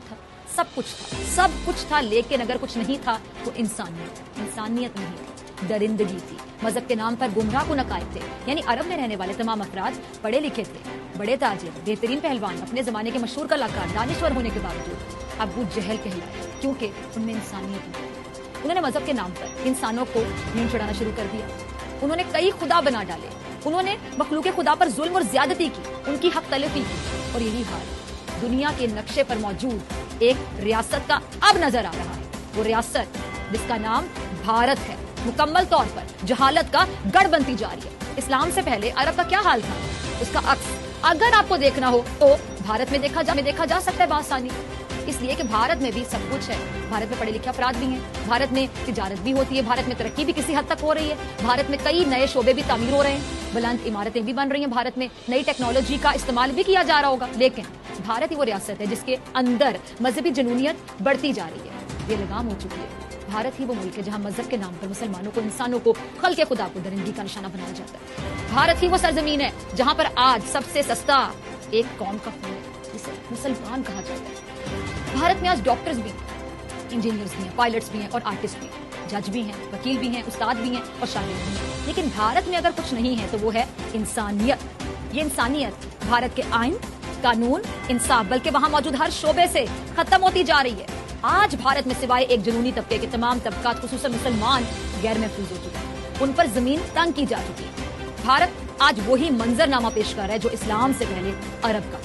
था, सब कुछ था, लेकिन अगर कुछ नहीं था तो इंसानियत नहीं थी, दरिंदगी थी। मजहब के नाम पर गुमराह कुन अकायद थे, यानी अरब में रहने वाले तमाम अफराद पढ़े लिखे थे, बड़े ताजिर, बेहतरीन पहलवान, अपने जमाने के मशहूर कलाकार, दानिश्वर होने के बावजूद अबू जहल कहलाए, क्योंकि उनमें इंसानियत नहीं। उन्होंने मजहब के नाम पर इंसानों को नींद चढ़ाना शुरू कर दिया। उन्होंने कई खुदा बना डाले, उन्होंने मखलूक खुदा पर जुल्म और ज्यादती की, उनकी हक तलफी की, और यही हाल दुनिया के नक्शे पर मौजूद एक रियासत का अब नजर आ रहा है। वो रियासत जिसका नाम भारत है, मुकम्मल तौर पर जहालत का गढ़ बनती जा रही है। इस्लाम से पहले अरब का क्या हाल था, उसका अक्स अगर आपको देखना हो तो भारत में देखा जा सकता है बासानी, इसलिए कि भारत में भी सब कुछ है। भारत में पढ़े लिखे अफराद भी हैं, भारत में तिजारत भी होती है, भारत में तरक्की भी किसी हद तक हो रही है, भारत में कई नए शोबे भी तामीर हो रहे हैं, बुलंद इमारतें भी बन रही हैं, भारत में नई टेक्नोलॉजी का इस्तेमाल भी किया जा रहा होगा। लेकिन भारत ही वो रियासत है जिसके अंदर मजहबी जुनूनियत बढ़ती जा रही है, बेलगाम हो चुकी है। भारत ही वो मुल्क है जहां मजहब के नाम पर मुसलमानों को, इंसानों को, खल्के खुदा को दरिंदगी का निशाना बनाया जाता है। भारत ही वो सरजमीन है जहां पर आज सबसे सस्ता एक कौम का खून है, जिसे मुसलमान कहा जाता है। भारत में आज डॉक्टर्स भी हैं, इंजीनियर्स भी हैं, पायलट्स भी हैं और आर्टिस्ट भी हैं, जज भी हैं, वकील भी हैं, उस्ताद भी हैं और शायर भी हैं। लेकिन भारत में अगर कुछ नहीं है तो वो है इंसानियत। ये इंसानियत भारत के आइन, कानून, इंसाफ, बल्कि वहां मौजूद हर शोबे से खत्म होती जा रही है। आज भारत में सिवाय एक जुनूनी तबके के तमाम तबकात, खुसूसन मुसलमान, गैर महफूज हो चुके हैं, उन पर जमीन तंग की जा चुकी है। भारत आज वही मंजरनामा पेश कर रहा है जो इस्लाम से पहले अरब का,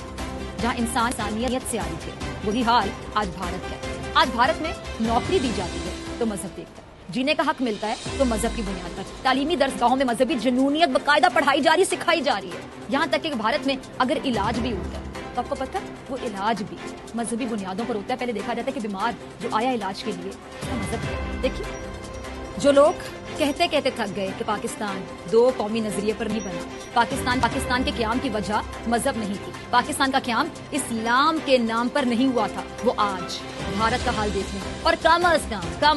जहां इंसानियत से आ रही थी। वही हाल आज भारत है। आज भारत में नौकरी दी जाती है तो मजहब देखता है, जीने का हक मिलता है तो मजहब की बुनियाद पर, तालीमी दरसगाहों में मजहबी जुनूनियत बकायदा पढ़ाई जा रही, सिखाई जा रही है। यहाँ तक कि भारत में अगर इलाज भी होता है तो आपको पता है वो इलाज भी मजहबी बुनियादों पर होता है। पहले देखा जाता है कि बीमार जो आया इलाज के लिए उसका मजहब है। देखिए, जो लोग कहते कहते थक गए कि पाकिस्तान दो कौमी नजरिए पर नहीं बना, पाकिस्तान के क़याम की वजह मजहब नहीं थी, पाकिस्तान का क़याम इस्लाम के नाम पर नहीं हुआ था, वो आज भारत का हाल देख लें और कम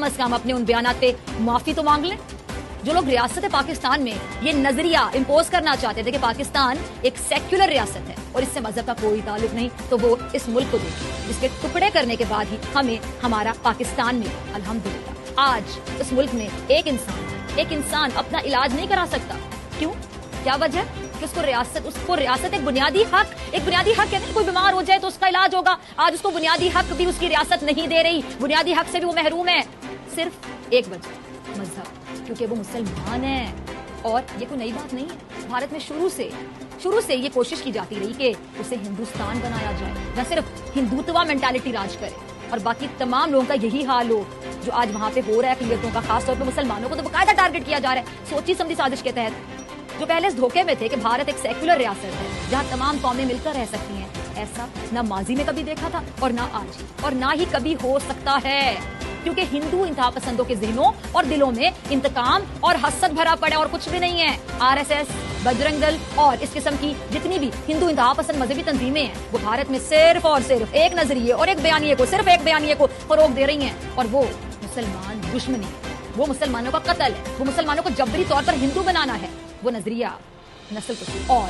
अज कम अपने उन बयानात पे माफी तो मांग लें। जो लोग रियासत पाकिस्तान में ये नजरिया इम्पोज करना चाहते थे कि पाकिस्तान एक सेक्युलर रियासत है और इससे मजहब का कोई ताल्लुक नहीं, तो वो इस मुल्क को देखें जिसके टुकड़े करने के बाद ही हमें हमारा पाकिस्तान में अल्हम्दुलिल्लाह आज इस मुल्क में एक इंसान अपना इलाज नहीं करा सकता। क्यों? क्या वजह? कि उसको रियासत एक बुनियादी हक है ना, कोई बीमार हो जाए तो उसका इलाज होगा। आज उसको बुनियादी हक भी उसकी रियासत नहीं दे रही, बुनियादी हक से भी वो महरूम है। सिर्फ एक वजह, मजहब, क्योंकि वो मुसलमान है। और ये कोई नई बात नहीं है, भारत में शुरू से ये कोशिश की जाती रही कि उसे हिंदुस्तान बनाया जाए, न सिर्फ हिंदुत्वा मेंटालिटी राज करे और बाकी तमाम लोगों का यही हाल हो जो आज वहां पे हो रहा है। अक़लियतों का, खासतौर पर मुसलमानों को तो बकायदा टारगेट किया जा रहा है, सोची समझी साजिश के तहत। जो पहले इस धोखे में थे कि भारत एक सेक्युलर रियासत है जहां तमाम कौमें मिलकर रह सकती हैं, ऐसा ना माजी में कभी देखा था और ना आज और ना ही कभी हो सकता है, क्योंकि हिंदू इंतहा पसंदों के ज़हनों और दिलों में इंतकाम और हसद भरा पड़ा और कुछ भी नहीं है। आरएसएस, बजरंग दल और इस किस्म की जितनी भी हिंदू इंतहा पसंद मजहबी तंजीमें हैं, वो भारत में सिर्फ और सिर्फ एक नजरिए और एक बयानिए को फरोग दे रही हैं, और वो मुसलमान दुश्मनी है, वो मुसलमानों का कत्ल है, वो मुसलमानों को जबरी तौर पर हिंदू बनाना है। वो नजरिया नस्ल कुशी और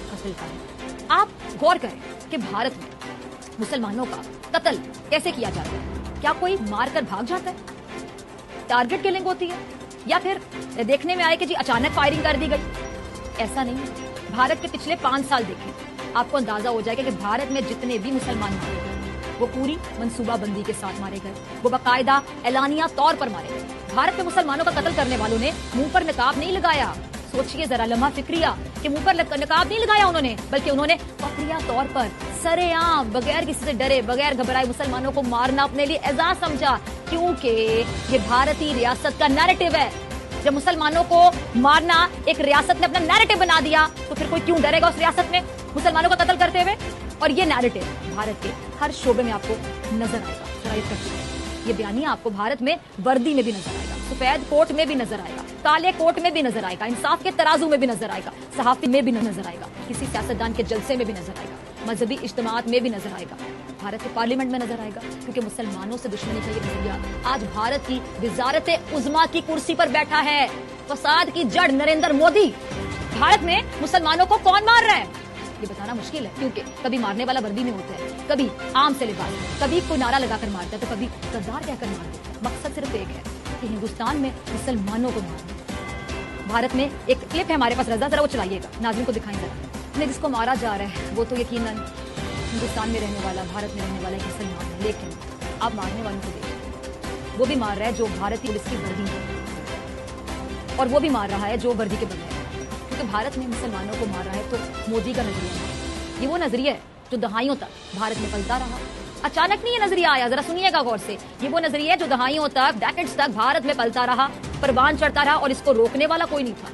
कत्ल का है। आप गौर करें कि भारत में मुसलमानों का कत्ल कैसे किया जाता है। क्या कोई मार कर भाग जाता है, टारगेट किलिंग होती है, या फिर देखने में आए कि जी अचानक फायरिंग कर दी गई? ऐसा नहीं है। भारत के पिछले 5 साल देखें, आपको अंदाजा हो जाएगा कि भारत में जितने भी मुसलमान मारे गए वो पूरी मंसूबाबंदी के साथ मारे गए, वो बाकायदा एलानिया तौर पर मारे गए। भारत में मुसलमानों का कत्ल करने वालों ने मुंह पर नकाब नहीं लगाया। सोचिए जरा लम्हा फिक्रिया कि मुंह पर नकाब नहीं लगाया उन्होंने, बल्कि उन्होंने फखरिया तौर पर सरेआम बगैर किसी से डरे, बगैर घबराए मुसलमानों को मारना अपने लिए एजाज समझा, क्योंकि ये भारतीय रियासत का नैरेटिव है। जब मुसलमानों को मारना एक रियासत ने अपना नैरेटिव बना दिया तो फिर कोई क्यों डरेगा उस रियासत में मुसलमानों का कत्ल करते हुए? और ये नैरेटिव भारत के हर शोबे में आपको नजर आएगा। ये बयानिया आपको भारत में वर्दी में भी नजर आएगा, सफेद कोट में भी नजर आएगा, काले कोट में भी नजर आएगा, इंसाफ के तराजू में भी नजर आएगा, सहाफी में भी नजर आएगा, किसी सियासतदान के जलसे में भी नजर आएगा, मजहबी इज्तिमात में भी नजर आएगा, भारत के पार्लियामेंट में नजर आएगा। क्योंकि मुसलमानों से दुश्मनी का ये नजरिया आज भारत की वजारत उज़्मा की कुर्सी पर बैठा है। फसाद की जड़ नरेंद्र मोदी। भारत में मुसलमानों को कौन मार रहा है ये बताना मुश्किल है, क्योंकि कभी मारने वाला वर्दी में होता है, کبھی عام سے لباس، کبھی کوئی نعرہ لگا کر مارتا ہے تو کبھی غدار کہہ کر مار دیتا ہے۔ مقصد صرف ایک ہے کہ ہندوستان میں مسلمانوں کو مارنا۔ بھارت میں ایک کلپ ہے ہمارے پاس، رضا ذرا وہ چلائیے گا، ناظرین کو دکھائیں ذرا۔ جس کو مارا جا رہا ہے وہ تو یقیناً ہندوستان میں رہنے والا، بھارت میں رہنے والا ایک مسلمان ہے، لیکن آپ مارنے والوں کو دیکھیں، وہ بھی مار رہا ہے جو بھارتی پولیس کی وردی ہے، اور وہ بھی مار رہا ہے جو وردی کے بغیر ہے، کیونکہ بھارت میں مسلمانوں کو مار رہا ہے تو مودی کا نظریہ ہے۔ یہ وہ نظریہ ہے جو دہائیوں تک بھارت میں پلتا رہا، اچانک نہیں یہ نظریہ آیا، ذرا سنیے گا غور سے۔ یہ وہ نظریہ ہے جو دہائیوں تک، ڈیکیڈز تک بھارت میں پلتا رہا، پروان چڑھتا رہا، اور اس کو روکنے والا کوئی نہیں تھا،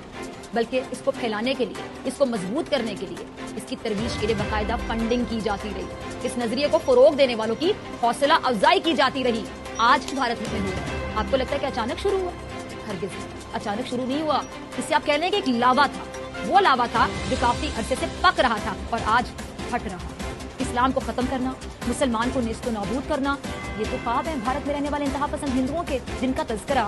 بلکہ اس کو پھیلانے کے لیے، اس کو مضبوط کرنے کے لیے، اس کی ترویج کے لیے باقاعدہ فنڈنگ کی جاتی رہی، اس نظریے کو فروغ دینے والوں کی حوصلہ افزائی کی جاتی رہی۔ آج بھارت میں ہو رہا ہے، آپ کو لگتا ہے کہ اچانک شروع ہوا؟ ہرگز اچانک شروع نہیں ہوا، اس سے آپ کہہ لیں کہ ایک لاوا تھا، وہ لاوا تھا جو کافی عرصے سے پک رہا تھا اور آج پھٹ رہا۔ اسلام کو ختم کرنا، مسلمان کو نیست و نابود کرنا، یہ تو خواب ہیں بھارت میں رہنے والے انتہا پسند ہندوؤں کے، جن کا تذکرہ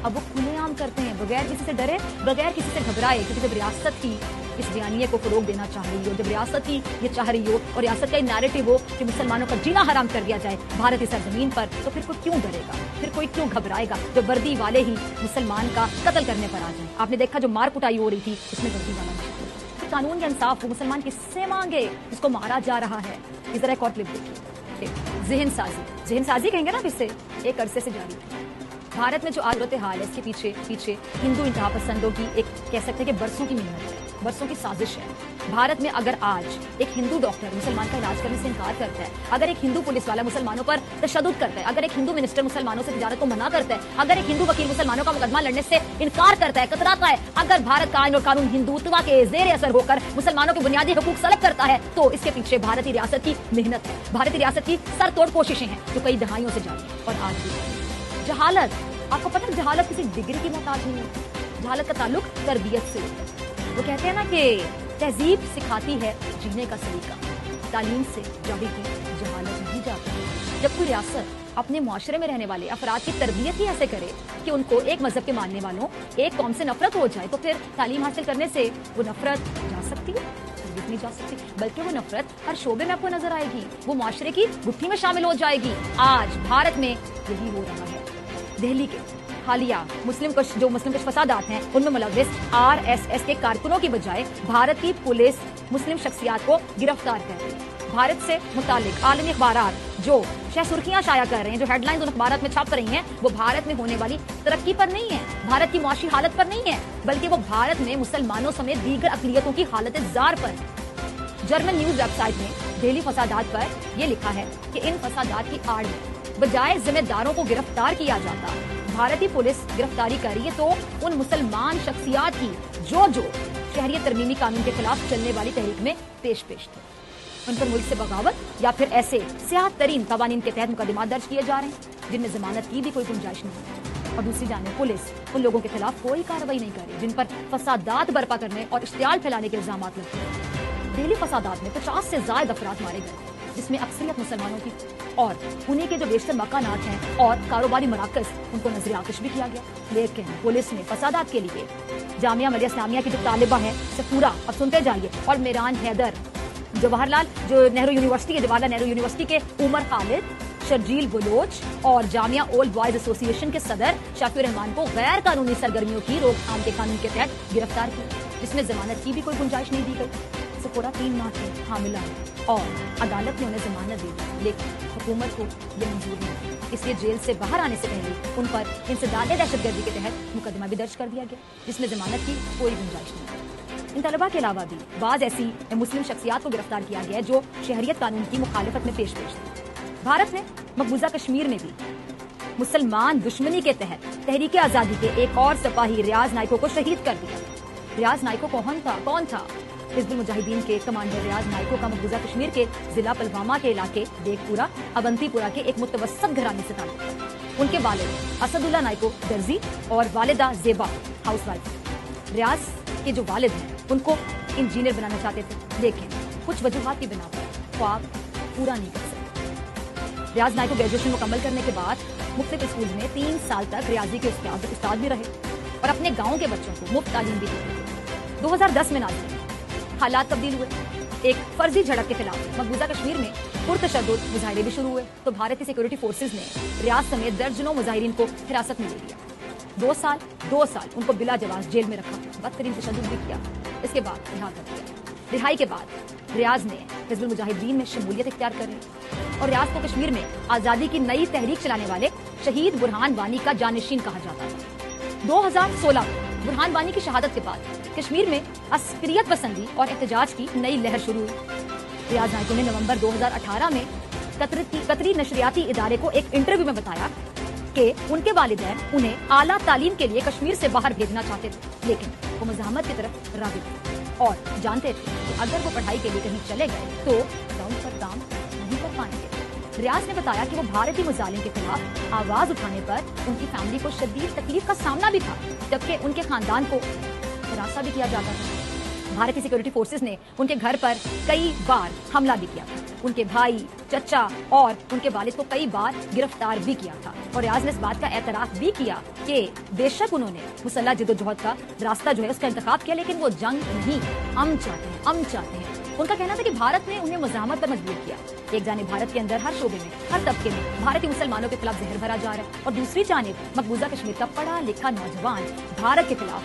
اب وہ کھلے عام کرتے ہیں، بغیر کسی سے ڈرے، بغیر کسی سے گھبرائے، کیونکہ جب ریاست کی اس بیانیے کو فروغ دینا چاہ رہی ہو، جب ریاست کی یہ چاہ رہی ہو اور ریاست کا یہ نیریٹو ہو کہ مسلمانوں کا جینا حرام کر دیا جائے بھارتی سرزمین پر، تو پھر کوئی کیوں ڈرے گا، پھر کوئی کیوں گھبرائے گا جب وردی والے ہی مسلمان کا قتل کرنے پر آ جائیں۔ آپ نے دیکھا جو مار کٹائی ہو رہی تھی اس میں وردی والا نہیں، قانون کے انصاف کو مسلمان کس سے مانگے، اس کو مارا جا رہا ہے۔ اس طرح ایک اور کلپ دیکھیے، ذہن سازی کہیں گے نا، اس سے ایک عرصے سے جاری ہے بھارت میں جو صورت حال ہے، اس کے پیچھے ہندو انتہا پسندوں کی ایک کہہ سکتے ہیں کہ برسوں کی محنت ہے، برسوں کی سازش ہے۔ بھارت میں اگر آج ایک ہندو ڈاکٹر مسلمان کا علاج کرنے سے انکار کرتا ہے، اگر ایک ہندو پولیس والا مسلمانوں پر تشدد کرتا ہے، اگر ایک ہندو منسٹر مسلمانوں سے تجارت کو منع کرتا ہے، اگر ایک ہندو وکیل مسلمانوں کا مقدمہ لڑنے سے انکار کرتا ہے، کتراتا ہے، اگر بھارت کا آئین اور قانون ہندوتوا کے زیر اثر ہو کر مسلمانوں کے بنیادی حقوق سلب کرتا ہے، تو اس کے پیچھے بھارتی ریاست کی محنت ہے، بھارتی ریاست کی سر توڑ کوششیں ہیں جو کئی دہائیوں سے جاری ہیں اور آج بھی۔ جہالت، آپ کو پتہ ہے جہالت کسی ڈگری کی محتاج نہیں ہے، جہالت کا تعلق تربیت سے ہوتا ہے۔ وہ کہتے ہیں نا کہ تہذیب سکھاتی ہے جینے کا سلیقہ، تعلیم سے جاہل کی جہالت نہیں جاتی۔ جب کوئی ریاست اپنے معاشرے میں رہنے والے افراد کی تربیت ہی ایسے کرے کہ ان کو ایک مذہب کے ماننے والوں، ایک قوم سے نفرت ہو جائے، تو پھر تعلیم حاصل کرنے سے وہ نفرت جا سکتی ہے؟ نہیں جا سکتی، بلکہ وہ نفرت ہر شعبے میں آپ کو نظر آئے گی، وہ معاشرے کی گٹھی میں شامل ہو جائے گی۔ آج بھارت میں یہی ہو رہا ہے۔ دہلی کے حالیہ مسلم کش فسادات ہیں، ان میں ملوث RSS کے کارکنوں کی بجائے بھارت کی پولیس مسلم شخصیات کو گرفتار کر رہی ہے۔ بھارت سے متعلق عالمی اخبارات جو سرخیاں شائع کر رہے ہیں، جو ہیڈ لائنز ان اخبارات میں چھپ رہی ہیں، وہ بھارت میں ہونے والی ترقی پر نہیں ہے، بھارت کی معاشی حالت پر نہیں ہے، بلکہ وہ بھارت میں مسلمانوں سمیت دیگر اقلیتوں کی حالت زار پر۔ جرمن نیوز ویب سائٹ نے دہلی فسادات پر یہ لکھا ہے کہ ان فسادات کی آڑ میں بجائے ذمہ داروں کو گرفتار کیا جاتا، بھارتی پولیس گرفتاری کر رہی ہے تو ان مسلمان شخصیات کی جو شہریت ترمیمی قانون کے خلاف چلنے والی تحریک میں پیش تھے، ان پر ملک سے بغاوت یا پھر ایسے سیاہ ترین قوانین کے تحت مقدمات درج کیے جا رہے ہیں جن میں ضمانت کی بھی کوئی گنجائش نہیں ہے، اور دوسری جانب پولیس ان لوگوں کے خلاف کوئی کارروائی نہیں کر رہی جن پر فسادات برپا کرنے اور اشتعال پھیلانے کے الزامات لگتے ہیں۔ دہلی فسادات میں 50 سے زائد افراد مارے گئے، جس میں اکثریت مسلمانوں کی، اور انہیں کے جو بیشتر مکانات ہیں اور کاروباری مراکز ان کو نظر آتش بھی کیا گیا۔ لیکن پولیس نے فسادات کے لیے جامعہ ملیہ اسلامیہ کی جو طالبہ ہیں سفورہ، اب سنتے جائیے، اور میران حیدر، جواہر لال نہرو یونیورسٹی کے عمر خالد، شرجیل بلوچ اور جامعہ اولڈ بوائز ایسوسی ایشن کے صدر شافی الرحمان کو غیر قانونی سرگرمیوں کی روک تھام کے قانون کے تحت گرفتار کیا، جس میں ضمانت کی بھی کوئی گنجائش نہیں دی گئی۔ پورا 3 ماہ کی حاملہ ہے اور عدالت نے انہیں ضمانت دی، لیکن حکومت کو یہ منظور نہیں، اس لیے جیل سے باہر آنے سے پہلے ان پر انسداد دہشت گردی کے تحت مقدمہ بھی درج کر دیا گیا، جس میں ضمانت کی کوئی گنجائش نہیں۔ ان طلباء کے علاوہ بھی بعض ایسی مسلم شخصیات کو گرفتار کیا گیا جو شہریت قانون کی مخالفت میں پیش تھی۔ بھارت نے مقبوضہ کشمیر میں بھی مسلمان دشمنی کے تحت تحریک آزادی کے ایک اور سپاہی ریاض نائکو کو شہید کر دیا۔ ریاض نائکو کون تھا؟ حزب المجاہدین کے کمانڈر ریاض نائکو کا مقبوضہ کشمیر کے ضلع پلوامہ کے علاقے دیگ پورہ اونتی پورہ کے ایک متوسط گھرانے سے تعلق۔ ان کے والد اسد اللہ نائکو درزی اور والدہ زیبا ہاؤس وائف۔ ریاض کے جو والد ہیں ان کو انجینئر بنانا چاہتے تھے، لیکن کچھ وجوہات کی بنا پر خواب پورا نہیں کر سکے۔ ریاض نائکو گریجویشن مکمل کرنے کے بعد مختلف اسکول میں 3 سال تک ریاضی کے استاد بھی رہے اور اپنے گاؤں کے بچوں کو مفت تعلیم بھی دی۔ 2010 میں ناظرین حالات تبدیل ہوئے، एक फर्जी झड़प के खिलाफ मकबूजा कश्मीर में पुरतशद्दुद मुजाहिरे भी शुरू हुए तो भारतीय सिक्योरिटी फोर्सेज ने रियाज समेत दर्जनों मुजाहिरीन को हिरासत में ले लिया। 2 साल उनको बिला जवाब जेल में रखा, बदतरीन तशद्दुद भी किया, इसके बाद रिहा कर दिया। रिहाई के बाद रियाज ने हिजबुल मुजाहिदीन में शमूलियत इख्तियार कर ली और रियाज को कश्मीर में आज़ादी की नई तहरीक चलाने वाले शहीद बुरहान वानी का जानशीन कहा जाता है। 2016 में बुरहान वानी की शहादत के बाद कश्मीर में अस्करियत पसंदी और एहतजाज की नई लहर शुरू हुई। रियाज नायको ने नवंबर 2018 में कतरी नशरियाती इदारे को एक इंटरव्यू में बताया कि उनके वालिदैन उन्हें आला तालीम के लिए कश्मीर से बाहर भेजना चाहते थे, लेकिन वो मज़ाहमत की तरफ राग़िब थे और जानते थे कि अगर वो पढ़ाई के लिए कहीं चले गए तो ग्राउंड पर काम नहीं कर पाएंगे। रियाज ने बताया कि वो भारतीय मुजालिम के खिलाफ आवाज उठाने पर उनकी फैमिली को शदीद तकलीफ का सामना भी था, जबकि उनके खानदान को हिरासा भी किया जाता था। भारतीय सिक्योरिटी फोर्सेस ने उनके घर पर कई बार हमला भी किया था, उनके भाई, चचा और उनके वालिद को कई बार गिरफ्तार भी किया था और रियाज ने इस बात का एतराफ भी किया कि बेशक उन्होंने मुसल्लह जद्दोजहद का रास्ता जो है उसका इंतखाब किया, लेकिन वो जंग नहीं, अमन चाहते हैं। उनका कहना था कि भारत ने उन्हें मज़ाहमत पर मजबूर किया। एक जानिब भारत के अंदर हर शोबे में, हर तबके में भारतीय मुसलमानों के खिलाफ जहर भरा जा रहा है और दूसरी जानिब मकबूजा कश्मीर का पढ़ा लिखा नौजवान भारत के खिलाफ।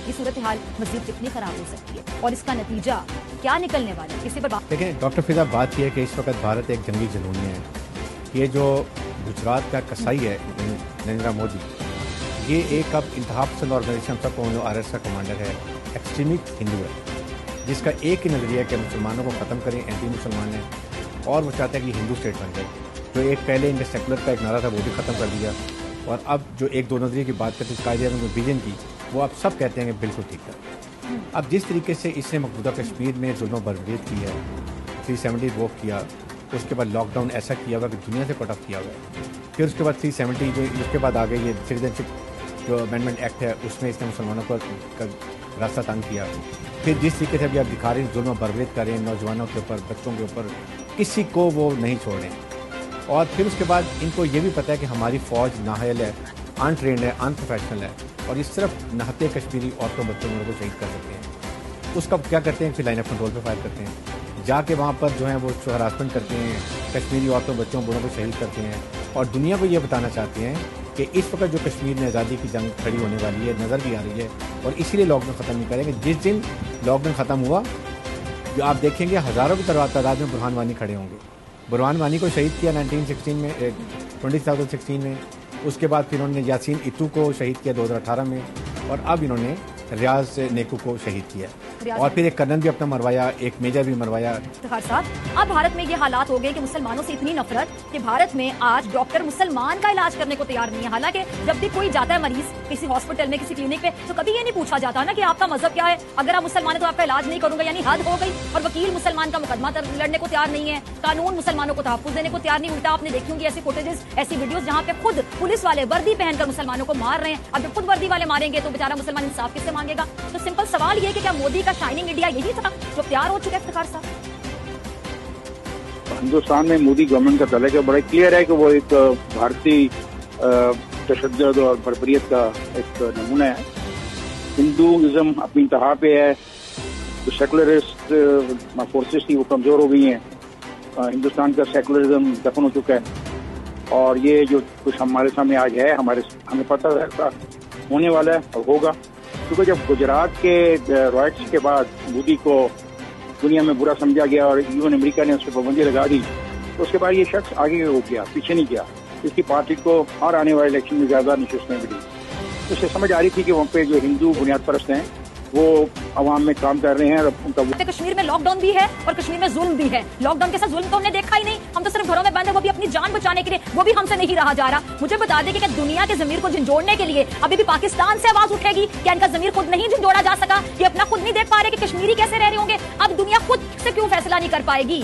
ये सूरत हाल मजीद कितनी खराब हो सकती है और इसका नतीजा क्या निकलने वाला है, इसी पर बात। देखिए डॉक्टर फिजा, बात यह है कि इस वक्त भारत एक जंगी जुनून में है। ये जो गुजरात का कसाई है नरेंद्र मोदी, ये एक अब इंतहा पसंद ऑर्गेनाइजेशन सबको RSS का कमांडर है, एक्सट्रीमिस्ट हिंदू है, जिसका एक ही नज़रिया है कि मुसलमानों को ख़त्म करें, एंटी मुसलमान है और वो चाहता है कि हिंदू स्टेट बन जाए। तो एक पहले इनके सेकुलर का एक नारा था वो भी ख़त्म कर दिया और अब जो एक दो नज़रिए की बात करते हैं कायदे में विजन की, वो अब सब कहते हैं कि बिल्कुल ठीक है। अब जिस तरीके से इसने मकबूजा कश्मीर में जुल्म बर्बरीत की है, 370 वोक किया, उसके बाद लॉकडाउन ऐसा किया हुआ कि दुनिया से कट ऑफ किया हुआ है, फिर उसके बाद 370 जो उसके बाद आ गई ये सिटीजनशिप जो अमेंडमेंट एक्ट है, उसमें इसने मुसलमानों को रास्ता तंग किया। फिर जिस तरीके से अभी आप दिखा रहे हैं जुल्म बर्बरीत कर रहे हैं नौजवानों के ऊपर, बच्चों के ऊपर, किसी को वो नहीं छोड़ रहे हैं। और फिर उसके बाद इनको ये भी पता है कि हमारी फ़ौज नाहल है, अनट्रेंड है, अनप्रोफेशनल है और इस सिर्फ नहते कश्मीरी औरतों बच्चों को शहीद कर सकते हैं। उसका क्या करते हैं, फिर लाइन ऑफ कंट्रोल पे फायर करते हैं, जाके वहाँ पर जो है वो हरासमेंट करते हैं, कश्मीरी औरतों बच्चों बूढ़ों को शहीद करते हैं और दुनिया को ये बताना चाहते हैं कि इस वक्त जो कश्मीर में आज़ादी की जंग खड़ी होने वाली है, नज़र भी आ रही है और इसीलिए लॉकडाउन ख़त्म नहीं करेंगे। जिस दिन लॉकडाउन ख़त्म हुआ जो आप देखेंगे हज़ारों की तादाद में बुरहान वानी खड़े होंगे। बुरहान वानी को शहीद किया 1916 में 2016 में, उसके बाद फिर उन्होंने यासीन इतू को शहीद किया 2018 में और अब इन्होंने रियाज नेकू को शहीद किया और फिर एक कर्नल भी अपना मरवाया, एक मेजर भी मरवाया। अब भारत में ये हालात हो गए कि मुसलमानों से इतनी नफरत कि भारत में आज डॉक्टर मुसलमान का इलाज करने को तैयार नहीं है। हालांकि जब भी कोई जाता है मरीज किसी हॉस्पिटल में, किसी क्लिनिक पे, तो कभी ये नहीं पूछा जाता ना कि आपका मजहब क्या है, अगर आप मुसलमान है तो आपका इलाज नहीं करूंगा, यानी हद हो गई। और वकील मुसलमान का मुकदमा लड़ने को तैयार नहीं है, कानून मुसलमानों को तहफ्फुज़ देने को तैयार नहीं। उल्टा आपने देखी होंगी ऐसी फुटेजेस, ऐसी वीडियोस जहाँ पे खुद पुलिस वाले वर्दी पहनकर मुसलमानों को मार रहे हैं। अब जब खुद वर्दी वाले मारेंगे तो बेचारा मुसलमान इंसाफ किससे मांगेगा? तो सिंपल सवाल ये कि क्या मोदी का शाइनिंग इंडिया यही था जो तैयार हो चुका है? इफ्तिखार साहब, हिंदुस्तान में मोदी गवर्नमेंट का तलक है, बड़ा क्लियर है कि वो एक भारतीय तशद्दुद और बर्बरियत का एक नमूना है। हिंदुइज्म अपनी इंतहा पे है, जो सेकुलरिस्ट फोर्सेस थी वो कमजोर हो गई हैं, हिंदुस्तान का सेकुलरिज्म दफन हो चुका है और ये जो कुछ हमारे सामने आज है हमें पता है ऐसा होने वाला है और होगा। क्योंकि जब गुजरात के रॉयट्स के बाद मोदी को दुनिया में बुरा समझा गया और यूएन अमेरिका ने उस पर पाबंदी लगा दी, तो उसके बाद ये शख्स आगे हो गया, पीछे नहीं गया। इसकी पार्टी को और आने वाले इलेक्शन में ज्यादा नशिस्तें मिली, तो उससे समझ आ रही थी कि वहाँ पे जो हिंदू बुनियाद परस्त हैं वो अवाम में काम कर रहे हैं। उनका कश्मीर में लॉकडाउन भी है और कश्मीर में जुल्म भी है। लॉकडाउन के साथ जुल्म तो हमने देखा ही नहीं, हम तो सिर्फ घरों में बंद है, वो भी अपनी जान बचाने के लिए, वो भी हमसे नहीं रहा जा रहा। मुझे बता दें कि दुनिया के ज़मीर को झंझोड़ने के लिए अभी भी पाकिस्तान से आवाज उठेगी? क्या इनका ज़मीर खुद नहीं झंझोड़ा जा सका? ये अपना खुद नहीं देख पा रहे कि कश्मीरी कैसे रह रहे होंगे? अब दुनिया खुद से क्यों फैसला नहीं कर पाएगी?